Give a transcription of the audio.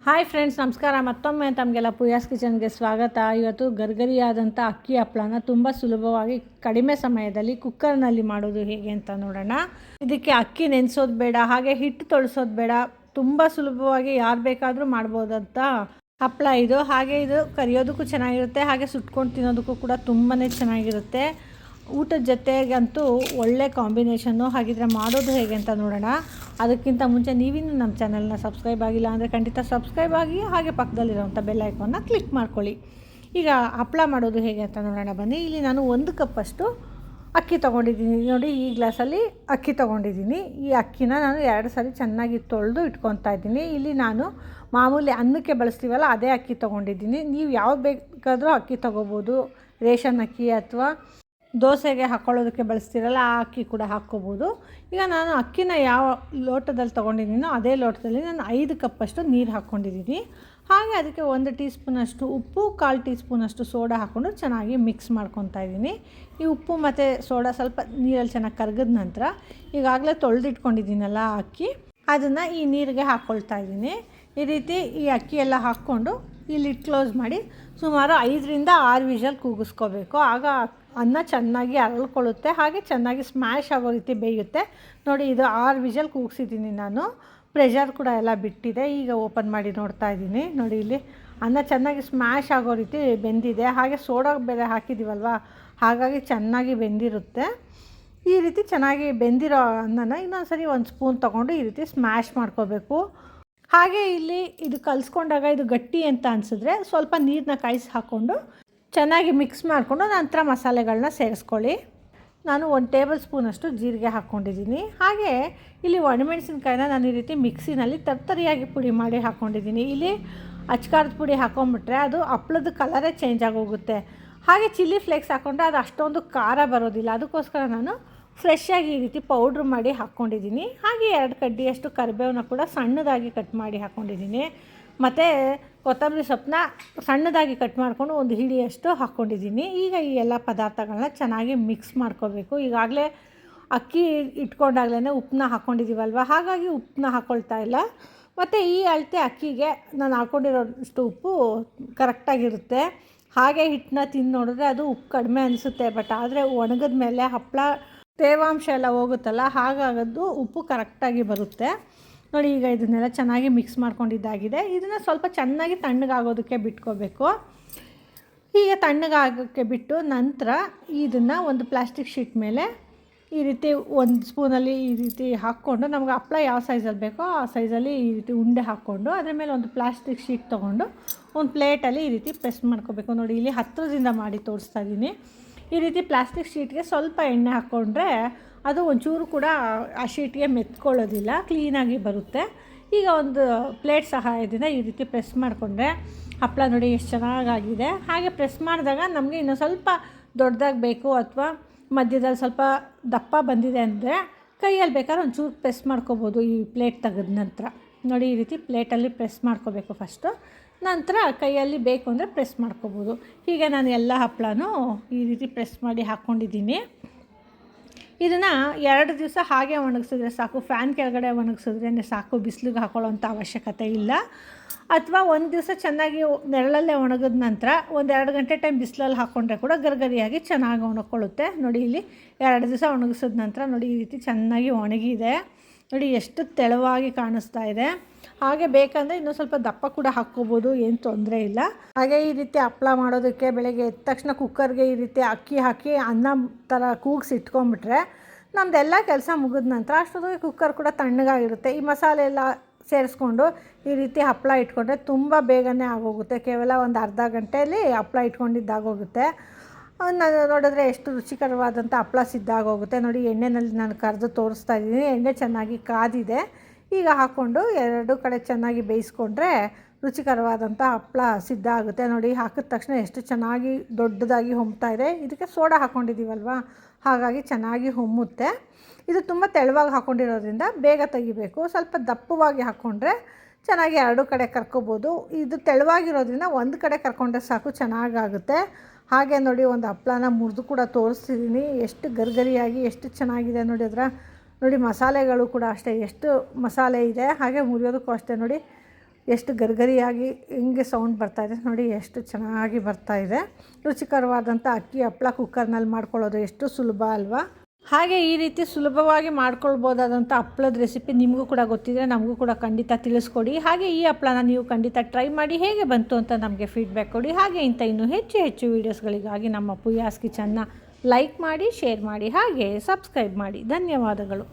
Hi friends, ನಮಸ್ಕಾರ. ಮತ್ತೊಮ್ಮೆ ತಮಗೆಲ್ಲ ಪೂಯಾಸ್ ಕಿಚನ್ಗೆ ಸ್ವಾಗತ. ಇವತ್ತು ಗರ್ಗರಿಯಾದಂಥ ಅಕ್ಕಿ ಹಪ್ಪಳನ ತುಂಬ ಸುಲಭವಾಗಿ ಕಡಿಮೆ ಸಮಯದಲ್ಲಿ ಕುಕ್ಕರ್ನಲ್ಲಿ ಮಾಡೋದು ಹೇಗೆ ಅಂತ ನೋಡೋಣ. ಇದಕ್ಕೆ ಅಕ್ಕಿ ನೆನೆಸೋದು ಬೇಡ, ಹಾಗೆ ಹಿಟ್ಟು ತೊಳಸೋದು ಬೇಡ. ತುಂಬ ಸುಲಭವಾಗಿ ಯಾರು ಬೇಕಾದರೂ ಮಾಡ್ಬೋದಂತ ಹಪ್ಪಳ ಇದು. ಹಾಗೆ ಇದು ಕರಿಯೋದಕ್ಕೂ ಚೆನ್ನಾಗಿರುತ್ತೆ, ಹಾಗೆ ಸುಟ್ಕೊಂಡು ತಿನ್ನೋದಕ್ಕೂ ಕೂಡ ತುಂಬಾ ಚೆನ್ನಾಗಿರುತ್ತೆ. ಊಟದ ಜೊತೆಗಂತೂ ಒಳ್ಳೆ ಕಾಂಬಿನೇಷನ್ನು. ಹಾಗಿದ್ರೆ ಮಾಡೋದು ಹೇಗೆ ಅಂತ ನೋಡೋಣ. ಅದಕ್ಕಿಂತ ಮುಂಚೆ ನೀವಿನ್ನೂ ನಮ್ಮ ಚಾನಲ್ನ ಸಬ್ಸ್ಕ್ರೈಬ್ ಆಗಿಲ್ಲ ಅಂದರೆ ಖಂಡಿತ ಸಬ್ಸ್ಕ್ರೈಬ್ ಆಗಿ, ಹಾಗೆ ಪಕ್ಕದಲ್ಲಿರೋಂಥ ಬೆಲ್ ಐಕಾನ್ನ ಕ್ಲಿಕ್ ಮಾಡ್ಕೊಳ್ಳಿ. ಈಗ ಹಪ್ಪಳ ಮಾಡೋದು ಹೇಗೆ ಅಂತ ನೋಡೋಣ ಬನ್ನಿ. ಇಲ್ಲಿ ನಾನು 1 ಕಪ್ಪಷ್ಟು ಅಕ್ಕಿ ತೊಗೊಂಡಿದ್ದೀನಿ. ನೋಡಿ, ಈ ಗ್ಲಾಸಲ್ಲಿ ಅಕ್ಕಿ ತೊಗೊಂಡಿದ್ದೀನಿ. ಈ ಅಕ್ಕಿನ ನಾನು 2 ಸರಿ ಚೆನ್ನಾಗಿ ತೊಳೆದು ಇಟ್ಕೊತಾ ಇದ್ದೀನಿ. ಇಲ್ಲಿ ನಾನು ಮಾಮೂಲಿ ಅನ್ನಕ್ಕೆ ಬಳಸ್ತೀವಲ್ಲ ಅದೇ ಅಕ್ಕಿ ತೊಗೊಂಡಿದ್ದೀನಿ. ನೀವು ಯಾವ್ದು ಬೇಕಾದರೂ ಅಕ್ಕಿ ತೊಗೋಬೋದು. ರೇಷನ್ ಅಕ್ಕಿ ಅಥವಾ ದೋಸೆಗೆ ಹಾಕ್ಕೊಳ್ಳೋದಕ್ಕೆ ಬಳಸ್ತೀರಲ್ಲ ಆ ಅಕ್ಕಿ ಕೂಡ ಹಾಕ್ಕೋಬೋದು. ಈಗ ನಾನು ಅಕ್ಕಿನ ಯಾವ ಲೋಟದಲ್ಲಿ ತೊಗೊಂಡಿದ್ದೀನೋ ಅದೇ ಲೋಟದಲ್ಲಿ ನಾನು 5 ಕಪ್ಪಷ್ಟು ನೀರು ಹಾಕ್ಕೊಂಡಿದ್ದೀನಿ. ಹಾಗೆ ಅದಕ್ಕೆ 1 ಟೀ ಸ್ಪೂನಷ್ಟು ಉಪ್ಪು, 1/4 ಟೀ ಸ್ಪೂನಷ್ಟು ಸೋಡಾ ಹಾಕ್ಕೊಂಡು ಚೆನ್ನಾಗಿ ಮಿಕ್ಸ್ ಮಾಡ್ಕೊತಾ ಇದ್ದೀನಿ. ಈ ಉಪ್ಪು ಮತ್ತು ಸೋಡಾ ಸ್ವಲ್ಪ ನೀರಲ್ಲಿ ಚೆನ್ನಾಗಿ ಕರಗಿದ ನಂತರ ಈಗಾಗಲೇ ತೊಳೆದಿಟ್ಕೊಂಡಿದ್ದೀನಲ್ಲ ಅಕ್ಕಿ, ಅದನ್ನು ಈ ನೀರಿಗೆ ಹಾಕ್ಕೊಳ್ತಾ ಇದ್ದೀನಿ. ಈ ರೀತಿ ಈ ಅಕ್ಕಿ ಎಲ್ಲ ಹಾಕ್ಕೊಂಡು ಈ ಲಿಡ್ ಕ್ಲೋಸ್ ಮಾಡಿ ಸುಮಾರು 5ರಿಂದ 6 ವಿಷಲ್ ಕೂಗಿಸ್ಕೋಬೇಕು. ಆಗ ಅನ್ನ ಚೆನ್ನಾಗಿ ಅರಳ್ಕೊಳ್ಳುತ್ತೆ, ಹಾಗೆ ಚೆನ್ನಾಗಿ ಸ್ಮ್ಯಾಶ್ ಆಗೋ ರೀತಿ ಬೇಯುತ್ತೆ. ನೋಡಿ, ಇದು 6 ವಿಷಲ್ ಕೂಗಿಸಿದ್ದೀನಿ ನಾನು. ಪ್ರೆಷರ್ ಕೂಡ ಎಲ್ಲ ಬಿಟ್ಟಿದೆ. ಈಗ ಓಪನ್ ಮಾಡಿ ನೋಡ್ತಾ ಇದ್ದೀನಿ. ನೋಡಿ, ಇಲ್ಲಿ ಅನ್ನ ಚೆನ್ನಾಗಿ ಸ್ಮ್ಯಾಶ್ ಆಗೋ ರೀತಿ ಬೆಂದಿದೆ. ಹಾಗೆ ಸೋಡಾ ಬೇರೆ ಹಾಕಿದ್ದೀವಲ್ವ, ಹಾಗಾಗಿ ಚೆನ್ನಾಗಿ ಬೆಂದಿರುತ್ತೆ. ಈ ರೀತಿ ಚೆನ್ನಾಗಿ ಬೆಂದಿರೋ ಅನ್ನನ ಇನ್ನೊಂದು ಸರಿ 1 ಸ್ಪೂನ್ ತೊಗೊಂಡು ಈ ರೀತಿ ಸ್ಮ್ಯಾಶ್ ಮಾಡ್ಕೋಬೇಕು. ಹಾಗೆ ಇಲ್ಲಿ ಇದು ಕಲಿಸ್ಕೊಂಡಾಗ ಇದು ಗಟ್ಟಿ ಅಂತ ಅನಿಸಿದ್ರೆ ಸ್ವಲ್ಪ ನೀರನ್ನ ಕಾಯಿಸಿ ಹಾಕ್ಕೊಂಡು ಚೆನ್ನಾಗಿ ಮಿಕ್ಸ್ ಮಾಡಿಕೊಂಡು ನಂತರ ಮಸಾಲೆಗಳನ್ನ ಸೇರಿಸ್ಕೊಳ್ಳಿ. ನಾನು 1 ಟೇಬಲ್ ಸ್ಪೂನಷ್ಟು ಜೀರಿಗೆ ಹಾಕ್ಕೊಂಡಿದ್ದೀನಿ. ಹಾಗೆ ಇಲ್ಲಿ ಒಣಮೆಣಸಿನ್ಕಾಯಿನ ನಾನು ಈ ರೀತಿ ಮಿಕ್ಸಿನಲ್ಲಿ ತರ್ತರಿಯಾಗಿ ಪುಡಿ ಮಾಡಿ ಹಾಕ್ಕೊಂಡಿದ್ದೀನಿ. ಇಲ್ಲಿ ಅಚ್ಕಾರದ ಪುಡಿ ಹಾಕ್ಕೊಂಬಿಟ್ರೆ ಅದು ಹಪ್ಪಳದ ಕಲರೇ ಚೇಂಜ್ ಆಗೋಗುತ್ತೆ. ಹಾಗೆ ಚಿಲ್ಲಿ ಫ್ಲೇಕ್ಸ್ ಹಾಕ್ಕೊಂಡ್ರೆ ಅದು ಅಷ್ಟೊಂದು ಖಾರ ಬರೋದಿಲ್ಲ. ಅದಕ್ಕೋಸ್ಕರ ನಾನು ಫ್ರೆಶ್ಶಾಗಿ ಈ ರೀತಿ ಪೌಡ್ರ್ ಮಾಡಿ ಹಾಕ್ಕೊಂಡಿದ್ದೀನಿ. ಹಾಗೆ 2 ಕಡ್ಡಿಯಷ್ಟು ಕರಿಬೇವನ್ನ ಕೂಡ ಸಣ್ಣದಾಗಿ ಕಟ್ ಮಾಡಿ ಹಾಕ್ಕೊಂಡಿದ್ದೀನಿ. ಮತ್ತು ಕೊತ್ತಂಬರಿ ಸೊಪ್ಪನ್ನ ಸಣ್ಣದಾಗಿ ಕಟ್ ಮಾಡಿಕೊಂಡು 1 ಹಿಡಿಯಷ್ಟು ಹಾಕ್ಕೊಂಡಿದ್ದೀನಿ. ಈಗ ಈ ಎಲ್ಲ ಪದಾರ್ಥಗಳನ್ನ ಚೆನ್ನಾಗಿ ಮಿಕ್ಸ್ ಮಾಡ್ಕೋಬೇಕು. ಈಗಾಗಲೇ ಅಕ್ಕಿ ಇಟ್ಕೊಂಡಾಗಲೇ ಉಪ್ಪನ್ನ ಹಾಕ್ಕೊಂಡಿದ್ದೀವಲ್ವ, ಹಾಗಾಗಿ ಉಪ್ಪನ್ನ ಹಾಕ್ಕೊಳ್ತಾ ಇಲ್ಲ. ಮತ್ತು ಈ ಅಳತೆ ಅಕ್ಕಿಗೆ ನಾನು ಹಾಕ್ಕೊಂಡಿರೋಷ್ಟು ಉಪ್ಪು ಕರೆಕ್ಟಾಗಿರುತ್ತೆ. ಹಾಗೆ ಹಿಟ್ಟನ್ನ ತಿಂದು ನೋಡಿದ್ರೆ ಅದು ಉಪ್ಪು ಕಡಿಮೆ ಅನಿಸುತ್ತೆ. ಬಟ್ ಆದರೆ ಒಣಗಿದ ಮೇಲೆ ಹಪ್ಪಳ ತೇವಾಂಶ ಎಲ್ಲ ಹೋಗುತ್ತಲ್ಲ, ಹಾಗಾಗದು ಉಪ್ಪು ಕರೆಕ್ಟಾಗಿ ಬರುತ್ತೆ. ನೋಡಿ, ಈಗ ಇದನ್ನೆಲ್ಲ ಚೆನ್ನಾಗಿ ಮಿಕ್ಸ್ ಮಾಡ್ಕೊಂಡಿದ್ದಾಗಿದೆ. ಇದನ್ನು ಸ್ವಲ್ಪ ಚೆನ್ನಾಗಿ ತಣ್ಣಗಾಗೋದಕ್ಕೆ ಬಿಟ್ಕೋಬೇಕು. ಹೀಗೆ ತಣ್ಣಗಾಗೋಕ್ಕೆ ಬಿಟ್ಟು ನಂತರ ಇದನ್ನು ಒಂದು ಪ್ಲಾಸ್ಟಿಕ್ ಶೀಟ್ ಮೇಲೆ ಈ ರೀತಿ 1 ಸ್ಪೂನಲ್ಲಿ ಈ ರೀತಿ ಹಾಕ್ಕೊಂಡು, ನಮಗೆ ಹಪ್ಪಳ ಯಾವ ಸೈಜಲ್ಲಿ ಬೇಕೋ ಆ ಸೈಜಲ್ಲಿ ಈ ರೀತಿ ಉಂಡೆ ಹಾಕ್ಕೊಂಡು ಅದರ ಮೇಲೆ ಒಂದು ಪ್ಲಾಸ್ಟಿಕ್ ಶೀಟ್ ತೊಗೊಂಡು ಒಂದು ಪ್ಲೇಟಲ್ಲಿ ಈ ರೀತಿ ಪ್ರೆಸ್ ಮಾಡ್ಕೋಬೇಕು. ನೋಡಿ, ಇಲ್ಲಿ ಹತ್ತಿರದಿಂದ ಮಾಡಿ ತೋರಿಸ್ತಾ ಇದ್ದೀನಿ. ಈ ರೀತಿ ಪ್ಲಾಸ್ಟಿಕ್ ಶೀಟ್ಗೆ ಸ್ವಲ್ಪ ಎಣ್ಣೆ ಹಾಕ್ಕೊಂಡ್ರೆ ಅದು ಒಂಚೂರು ಕೂಡ ಆ ಶೀಟ್ಗೆ ಮೆತ್ಕೊಳ್ಳೋದಿಲ್ಲ, ಕ್ಲೀನಾಗಿ ಬರುತ್ತೆ. ಈಗ ಒಂದು ಪ್ಲೇಟ್ ಸಹಾಯದಿಂದ ಈ ರೀತಿ ಪ್ರೆಸ್ ಮಾಡಿಕೊಂಡ್ರೆ ಹಪ್ಪಳ ನೋಡಿ ಎಷ್ಟು ಚೆನ್ನಾಗಾಗಿದೆ. ಹಾಗೆ ಪ್ರೆಸ್ ಮಾಡಿದಾಗ ನಮಗೆ ಇನ್ನೂ ಸ್ವಲ್ಪ ದೊಡ್ಡದಾಗಿ ಬೇಕು ಅಥವಾ ಮಧ್ಯದಲ್ಲಿ ಸ್ವಲ್ಪ ದಪ್ಪ ಬಂದಿದೆ ಅಂದರೆ ಕೈಯಲ್ಲಿ ಬೇಕಾದ್ರೆ ಒಂಚೂರು ಪ್ರೆಸ್ ಮಾಡ್ಕೋಬೋದು. ಈ ಪ್ಲೇಟ್ ತೆಗೆದ ನಂತರ ನೋಡಿ, ಈ ರೀತಿ ಪ್ಲೇಟಲ್ಲಿ ಪ್ರೆಸ್ ಮಾಡ್ಕೋಬೇಕು ಫಸ್ಟು, ನಂತರ ಕೈಯಲ್ಲಿ ಬೇಕು ಅಂದರೆ ಪ್ರೆಸ್ ಮಾಡ್ಕೋಬೋದು. ಹೀಗೆ ನಾನು ಎಲ್ಲ ಹಪ್ಪಳನೂ ಈ ರೀತಿ ಪ್ರೆಸ್ ಮಾಡಿ ಹಾಕ್ಕೊಂಡಿದ್ದೀನಿ. ಇದನ್ನು 2 ದಿವಸ ಹಾಗೆ ಒಣಗಿಸಿದ್ರೆ ಸಾಕು. ಫ್ಯಾನ್ ಕೆಳಗಡೆ ಒಣಗಿಸಿದ್ರೇ ಸಾಕು, ಬಿಸಿಲಿಗೆ ಹಾಕೊಳ್ಳೋಂಥ ಅವಶ್ಯಕತೆ ಇಲ್ಲ. ಅಥವಾ 1 ದಿವಸ ಚೆನ್ನಾಗಿ ನೆರಳಲ್ಲೇ ಒಣಗಿದ ನಂತರ 1-2 ಗಂಟೆ ಟೈಮ್ ಬಿಸಿಲಲ್ಲಿ ಹಾಕ್ಕೊಂಡ್ರೆ ಕೂಡ ಗರಿಗರಿಯಾಗಿ ಚೆನ್ನಾಗಿ ಒಣಕೊಳ್ಳುತ್ತೆ. ನೋಡಿ, ಇಲ್ಲಿ 2 ದಿವಸ ಒಣಗಿಸಿದ ನಂತರ ನೋಡಿ ಈ ರೀತಿ ಚೆನ್ನಾಗಿ ಒಣಗಿದೆ. ನೋಡಿ, ಎಷ್ಟು ತೆಳುವಾಗಿ ಕಾಣಿಸ್ತಾ ಇದೆ. ಹಾಗೆ ಬೇಕಂದರೆ ಇನ್ನೂ ಸ್ವಲ್ಪ ದಪ್ಪ ಕೂಡ ಹಾಕ್ಕೋಬೋದು, ಏನು ತೊಂದರೆ ಇಲ್ಲ. ಹಾಗೆ ಈ ರೀತಿ ಹಪ್ಪಳ ಮಾಡೋದಕ್ಕೆ ಬೆಳಗ್ಗೆ ಎದ್ದ ತಕ್ಷಣ ಕುಕ್ಕರ್ಗೆ ಈ ರೀತಿ ಅಕ್ಕಿ ಹಾಕಿ ಅನ್ನ ಥರ ಕೂಗಿಸಿ ಇಟ್ಕೊಂಡ್ಬಿಟ್ರೆ ನಮ್ಮದೆಲ್ಲ ಕೆಲಸ ಮುಗಿದ ನಂತರ ಅಷ್ಟೊತ್ತಿಗೆ ಕುಕ್ಕರ್ ಕೂಡ ತಣ್ಣಗಾಗಿರುತ್ತೆ. ಈ ಮಸಾಲೆ ಎಲ್ಲ ಸೇರಿಸ್ಕೊಂಡು ಈ ರೀತಿ ಹಪ್ಪಳ ಇಟ್ಕೊಂಡ್ರೆ ತುಂಬ ಬೇಗನೆ ಆಗೋಗುತ್ತೆ. ಕೇವಲ ಒಂದು ಅರ್ಧ ಗಂಟೆಯಲ್ಲಿ ಹಪ್ಪಳ ಇಟ್ಕೊಂಡಿದ್ದಾಗೋಗುತ್ತೆ. ನಾನು ನೋಡಿದ್ರೆ ಎಷ್ಟು ರುಚಿಕರವಾದಂಥ ಹಪ್ಪಳ ಸಿದ್ಧ ಆಗೋಗುತ್ತೆ. ನೋಡಿ, ಎಣ್ಣೆಯಲ್ಲಿ ನಾನು ಕರೆದು ತೋರಿಸ್ತಾ ಇದ್ದೀನಿ. ಎಣ್ಣೆ ಚೆನ್ನಾಗಿ ಕಾದಿದೆ. ಈಗ ಹಾಕ್ಕೊಂಡು 2 ಕಡೆ ಚೆನ್ನಾಗಿ ಬೇಯಿಸ್ಕೊಂಡ್ರೆ ರುಚಿಕರವಾದಂಥ ಹಪ್ಪಳ ಸಿದ್ಧ ಆಗುತ್ತೆ. ನೋಡಿ, ಹಾಕಿದ ತಕ್ಷಣ ಎಷ್ಟು ಚೆನ್ನಾಗಿ ದೊಡ್ಡದಾಗಿ ಹೊಮ್ತಾ ಇದೆ. ಇದಕ್ಕೆ ಸೋಡಾ ಹಾಕ್ಕೊಂಡಿದ್ದೀವಲ್ವ, ಹಾಗಾಗಿ ಚೆನ್ನಾಗಿ ಹೊಮ್ಮುತ್ತೆ. ಇದು ತುಂಬ ತೆಳುವಾಗಿ ಹಾಕ್ಕೊಂಡಿರೋದ್ರಿಂದ ಬೇಗ ತೆಗಿಬೇಕು. ಸ್ವಲ್ಪ ದಪ್ಪವಾಗಿ ಹಾಕ್ಕೊಂಡ್ರೆ ಚೆನ್ನಾಗಿ 2 ಕಡೆ ಕರ್ಕೋಬೋದು. ಇದು ತೆಳುವಾಗಿರೋದ್ರಿಂದ 1 ಕಡೆ ಕರ್ಕೊಂಡ್ರೆ ಸಾಕು, ಚೆನ್ನಾಗಾಗುತ್ತೆ. ಹಾಗೆ ನೋಡಿ, ಒಂದು ಹಪ್ಪಳನ ಮುರಿದು ಕೂಡ ತೋರಿಸ್ತಿದ್ದೀನಿ. ಎಷ್ಟು ಗರಿಗರಿಯಾಗಿ ಎಷ್ಟು ಚೆನ್ನಾಗಿದೆ ನೋಡಿ. ನೋಡಿ, ಮಸಾಲೆಗಳು ಕೂಡ ಅಷ್ಟೇ ಎಷ್ಟು ಮಸಾಲೆ ಇದೆ. ಹಾಗೆ ಮುರಿಯೋದಕ್ಕೂ ಅಷ್ಟೇ ನೋಡಿ, ಎಷ್ಟು ಗರಿಗರಿಯಾಗಿ ಹಿಂಗೆ ಸೌಂಡ್ ಬರ್ತಾಯಿದೆ ನೋಡಿ, ಎಷ್ಟು ಚೆನ್ನಾಗಿ ಬರ್ತಾಯಿದೆ. ರುಚಿಕರವಾದಂಥ ಅಕ್ಕಿ ಹಪ್ಪಳ ಕುಕ್ಕರ್ನಲ್ಲಿ ಮಾಡ್ಕೊಳ್ಳೋದು ಎಷ್ಟು ಸುಲಭ ಅಲ್ವಾ. ಹಾಗೆ ಈ ರೀತಿ ಸುಲಭವಾಗಿ ಮಾಡ್ಕೊಳ್ಬೋದಾದಂಥ ಹಪ್ಪಳದ ರೆಸಿಪಿ ನಿಮಗೂ ಕೂಡ ಗೊತ್ತಿದೆ, ನಮಗೂ ಕೂಡ ಖಂಡಿತ ತಿಳಿಸ್ಕೊಡಿ. ಹಾಗೆ ಈ ಹಪ್ಪಳನ ನೀವು ಖಂಡಿತ ಟ್ರೈ ಮಾಡಿ ಹೇಗೆ ಬಂತು ಅಂತ ನಮಗೆ ಫೀಡ್ಬ್ಯಾಕ್ ಕೊಡಿ. ಹಾಗೆ ಇನ್ನೂ ಹೆಚ್ಚು ವೀಡಿಯೋಸ್ಗಳಿಗಾಗಿ ನಮ್ಮ ಪೂಯಾಸ್ ಕಿಚನ್ನ ಲೈಕ್ ಮಾಡಿ, ಶೇರ್ ಮಾಡಿ, ಹಾಗೆ ಸಬ್ಸ್ಕ್ರೈಬ್ ಮಾಡಿ. ಧನ್ಯವಾದಗಳು.